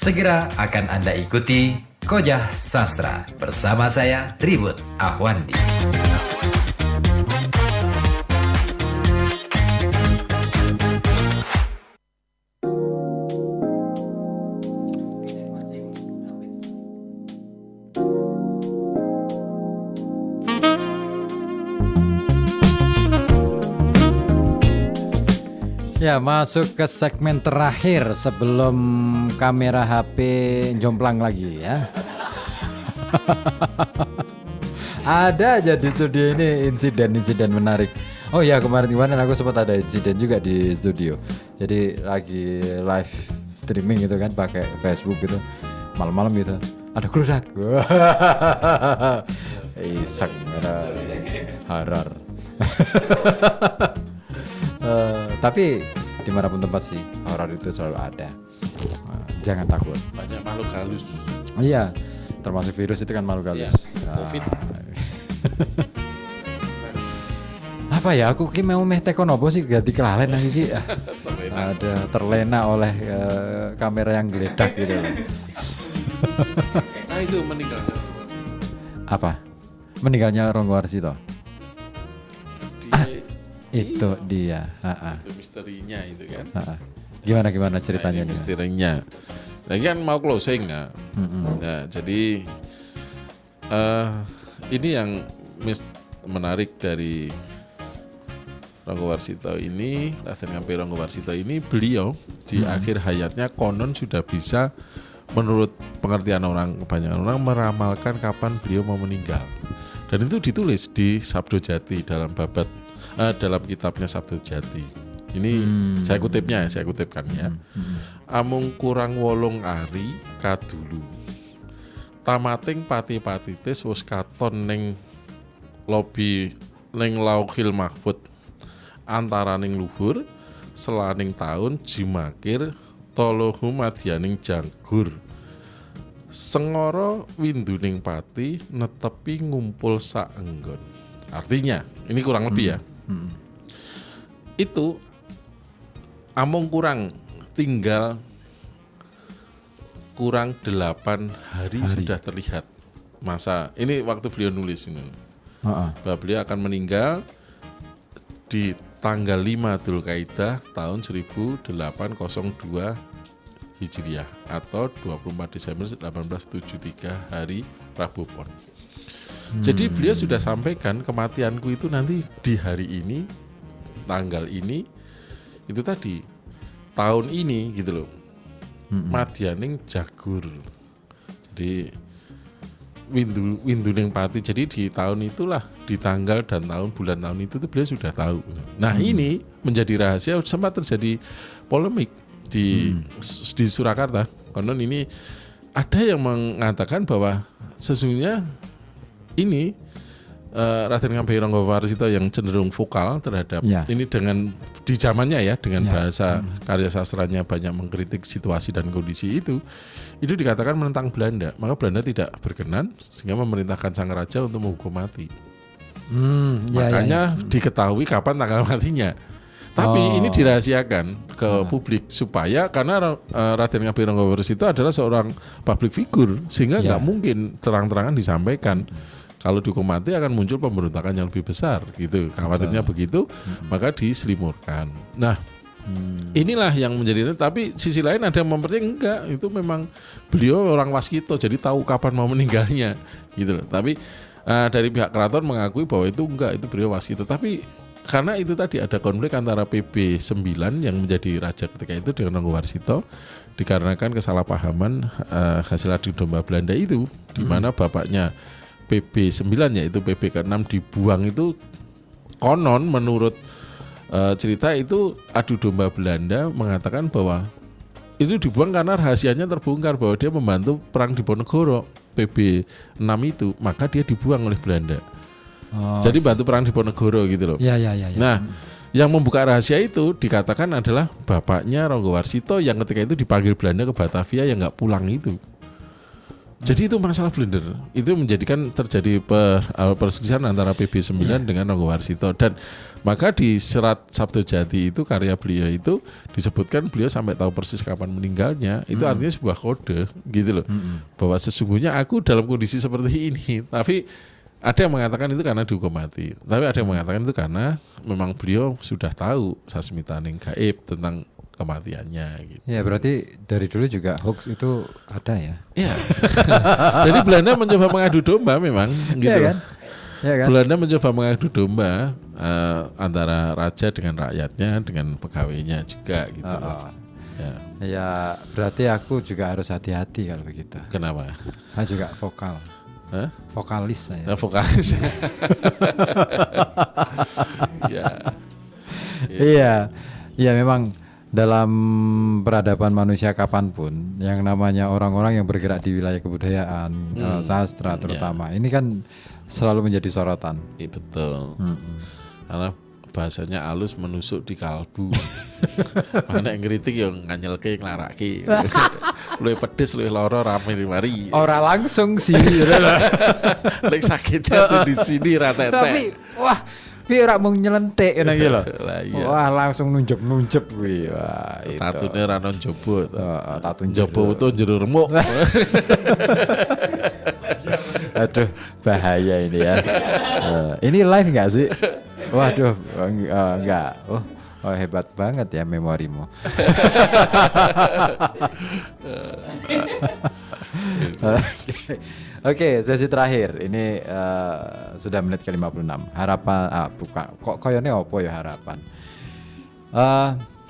Segera akan Anda ikuti Kojah Sastra bersama saya Ribut Ahwandi. Ya, masuk ke segmen terakhir sebelum kamera HP jomplang lagi ya. Ada aja di studio ini insiden-insiden menarik. Oh ya, kemarin aku sempat ada insiden juga di studio. Jadi lagi live streaming gitu kan pakai Facebook gitu. Malam-malam gitu. Ada keludak. Iseng horor. Tapi dimanapun tempat sih horor itu selalu ada. Jangan takut. Banyak makhluk halus. Iya, termasuk virus itu kan makhluk halus. COVID. Apa ya? Aku ki mau meh tekon opo sih ganti kelalen lagi ki. Ada terlena oleh kamera yang geledak gitu loh. Nah itu meninggal. Apa? Meninggalnya Ronggo Warsito. Itu dia. Itu misterinya itu kan. Gimana ceritanya? Nah, misterinya. Lagi kan mau closing ya. Nah, jadi ini yang menarik dari Ronggo Warsito ini, Raden Ngabei Ronggo Warsito ini, beliau di akhir hayatnya konon sudah bisa, menurut pengertian kebanyakan orang meramalkan kapan beliau mau meninggal. Dan itu ditulis di Sabdo Jati dalam kitabnya Sabdo Jati. Ini saya kutipkan ya. Amung kurang 8 ari kadulu. Tamating pati-patitis wis katon ning lobi ning Lauhil Mahfud. Antaraning luhur selaning taun jimakir tolohu madyaning janggur. Sengara winduning pati netepi ngumpul saenggon. Artinya, ini kurang lebih ya. Itu amung tinggal kurang 8 hari sudah terlihat masa. Ini waktu beliau nulis ini. Bahwa beliau akan meninggal di tanggal 5 Dzulkaidah tahun 1802 Hijriah atau 24 Desember 1873 hari Rabu Pon. Jadi beliau sudah sampaikan kematianku itu nanti di hari ini, tanggal ini, itu tadi tahun ini gitu loh. Madyaning jagur. Jadi winduning pati. Jadi di tahun itulah, di tanggal dan bulan tahun itu tuh beliau sudah tahu. Nah ini menjadi rahasia, sempat terjadi polemik di Surakarta. Konon ini ada yang mengatakan bahwa sesungguhnya ini Raden Ngabei Ronggo Warsito yang cenderung vokal terhadap ini dengan di zamannya ya, dengan bahasa karya sastranya banyak mengkritik situasi dan kondisi itu dikatakan menentang Belanda. Maka Belanda tidak berkenan sehingga memerintahkan sang raja untuk menghukum mati. Makanya diketahui kapan tanggal matinya. Tapi ini dirahasiakan ke publik supaya karena Raden Ngabei Ronggo Warsito adalah seorang public figure sehingga nggak mungkin terang-terangan disampaikan. Kalau dihukum mati akan muncul pemberontakan yang lebih besar gitu. Khawatirnya begitu, maka diselimurkan. Nah, inilah yang menjadi. Tapi sisi lain ada yang mempercayai enggak, itu memang beliau orang waskito, jadi tahu kapan mau meninggalnya gitu loh. Tapi dari pihak keraton mengakui bahwa itu enggak, itu beliau waskito. Tapi karena itu tadi ada konflik antara PB 9 yang menjadi raja ketika itu dengan Ronggo Warsito dikarenakan kesalahpahaman hasil adu domba Belanda itu, di mana bapaknya PB 9 yaitu PB ke-6 dibuang itu konon menurut cerita itu adu domba Belanda mengatakan bahwa itu dibuang karena rahasianya terbongkar bahwa dia membantu perang Diponegoro PB 6 itu, maka dia dibuang oleh Belanda. Jadi bantu perang Diponegoro gitu loh. Nah, yang membuka rahasia itu dikatakan adalah bapaknya Ronggo Warsito yang ketika itu dipanggil Belanda ke Batavia yang nggak pulang itu. Jadi itu masalah blunder. Itu menjadikan terjadi perselisihan antara PB 9 dengan Ronggo Warsito. Dan Maka di Serat Sabdo Jati itu karya beliau itu disebutkan beliau sampai tahu persis kapan meninggalnya. Itu artinya sebuah kode gitu loh. Bahwa sesungguhnya aku dalam kondisi seperti ini. Tapi ada yang mengatakan itu karena dihukum mati. Tapi ada yang mengatakan itu karena memang beliau sudah tahu sasmitaning gaib tentang kematiannya gitu. Ya berarti dari dulu juga hoax itu ada ya. Iya. Jadi Belanda mencoba mengadu domba memang gitu. Iya kan? Iya kan? Belanda mencoba mengadu domba antara raja dengan rakyatnya, dengan pegawainya juga gitu loh. Ya. Ya berarti aku juga harus hati-hati kalau begitu. Kenapa? Saya juga vokal. Hah? Vokalis saya. Vokalis. Ya. Iya. Iya memang dalam peradaban manusia kapanpun yang namanya orang-orang yang bergerak di wilayah kebudayaan, sastra terutama, ini kan selalu menjadi sorotan. Iya betul. Karena bahasanya halus menusuk di kalbu. Mana yang ngeritik yang nganyelke nglarake. Luwih pedes luwih lara rame mari. Ora langsung sih. Lek sakitnya tuh di sini rata-rata. Tapi wah, kuwi ora mung nyelentik ngono iki lho. Lah iya. Wah, langsung nunjep-nunjep kuwi. Wah, itu. Tatune ra ono njaba. Tatu Njaba utuh jero remuk. Aduh, bahaya ini ya. Ini live enggak sih? Waduh, enggak. Oh, hebat banget ya memorimu. Oke, sesi terakhir. Ini sudah menit ke-56. Harapan bukan. Kok koyone opo ya harapan?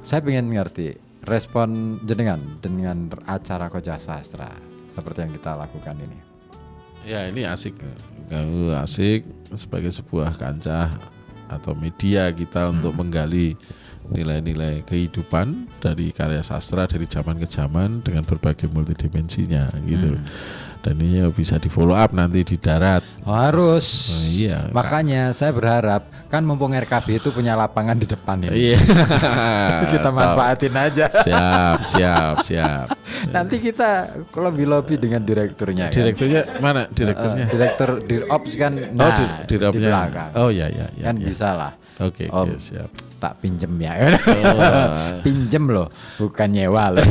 Saya ingin ngerti respon jenengan dengan acara Koja Sastra seperti yang kita lakukan ini. Ya ini asik, asik sebagai sebuah kancah atau media kita untuk menggali nilai-nilai kehidupan dari karya sastra dari zaman ke zaman dengan berbagai multidimensinya gitu. Dan ini bisa di follow up nanti di darat. Harus. Iya. Makanya saya berharap kan mumpung RKB itu punya lapangan di depan ini. Iya. Kita manfaatin aja. Siap. Nanti kita lobby dengan direkturnya. Direkturnya mana? Direkturnya? Direktur Dirops kan. Nah, di belakang. Oh ya. Kan bisa lah. Oke, siap. Tak pinjem ya. Pinjem loh, bukan nyewa loh.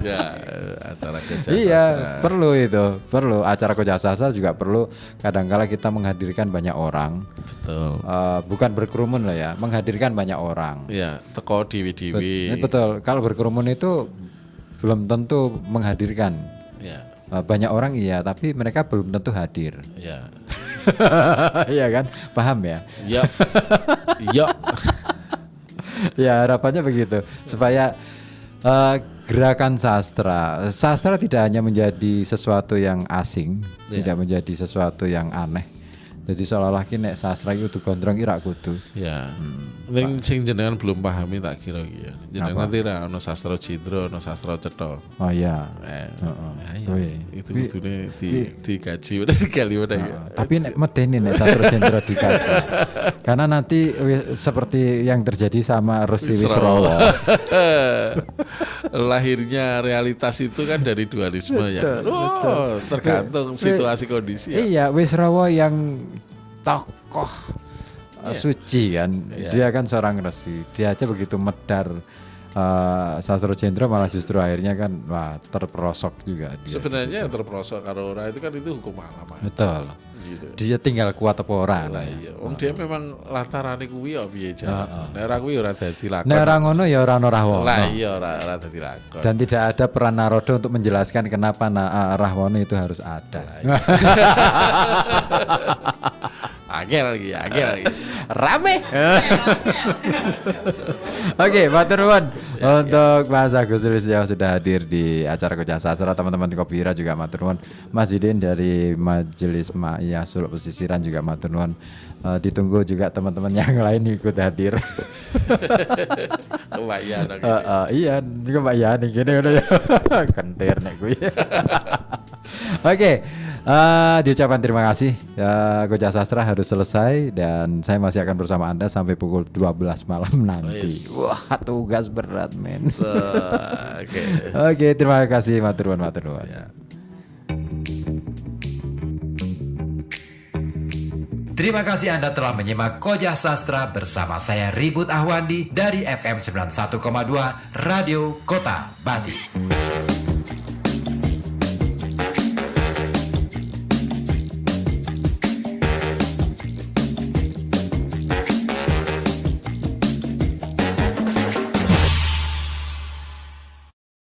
Ya, acara Koja Iya, Sastra. perlu acara Koja Sastra juga perlu. Kadangkala kita menghadirkan banyak orang. Betul. Bukan berkerumun lah ya, menghadirkan banyak orang. Iya, teko dewi-dewi. Betul. Kalau berkerumun itu belum tentu menghadirkan. Iya. Banyak orang iya, tapi mereka belum tentu hadir. Iya. Iya kan? Paham ya? Iya. Ya harapannya begitu supaya gerakan sastra tidak hanya menjadi sesuatu yang asing, tidak menjadi sesuatu yang aneh. Jadi seolah-olah nek sastra itu kudu gondrong ira kudu. Ya. Ning sing jenengan belum pahami tak kira iki ya. Jenengan nanti ra ono sastra Cindra, ono sastra Cetha. Oh iya. Itu kudune digaji udah digali udah ya. Tapi nek medeni nek sastra Cindra dikaji. Karena nanti seperti yang terjadi sama Resi Wisrawa. Lahirnya realitas itu kan dari dualisme ya. Oh, tergantung situasi kondisi ya. Iya, Wisrawa yang tokoh suci kan. Dia kan seorang resi. Dia aja begitu medar Sastra Cindra malah justru akhirnya kan wah terperosok juga dia. Sebenarnya yang terperosok karo ora itu kan itu hukum alam. Betul. Gitu. Dia tinggal kuat apa ora lah. Iya. Wong dia memang latarane kuwi ya piye jan. Nek ora kuwi ora dadi lakon. Nek ora ngono ya ora ono Rahwana. Lah iya ora dadi lakon. Dan tidak ada peran Naroda untuk menjelaskan kenapa Rahwana itu harus ada. Agel lagi. Rame. Oke, matur nuwun untuk Mas Agus Sulistyo sudah hadir di acara Koja Sastra. Teman-teman di Kopira juga matur nuwun. Mas Didin dari Majelis Ma'iyah Suluk Pesisiran juga matur nuwun. Ditunggu juga teman-teman yang lain ikut hadir. Kebayaan. Iya, kebayaan gini udah ya. Kentir nek kuwi. Oke. Diucapkan terima kasih. Koja Sastra harus selesai dan saya masih akan bersama Anda sampai pukul 12 malam nanti. Wah, tugas berat men. Oke, terima kasih matur nuwun. Terima kasih Anda telah menyimak Kojah Sastra bersama saya Ribut Ahwandi dari FM 91,2 Radio Kota Bati.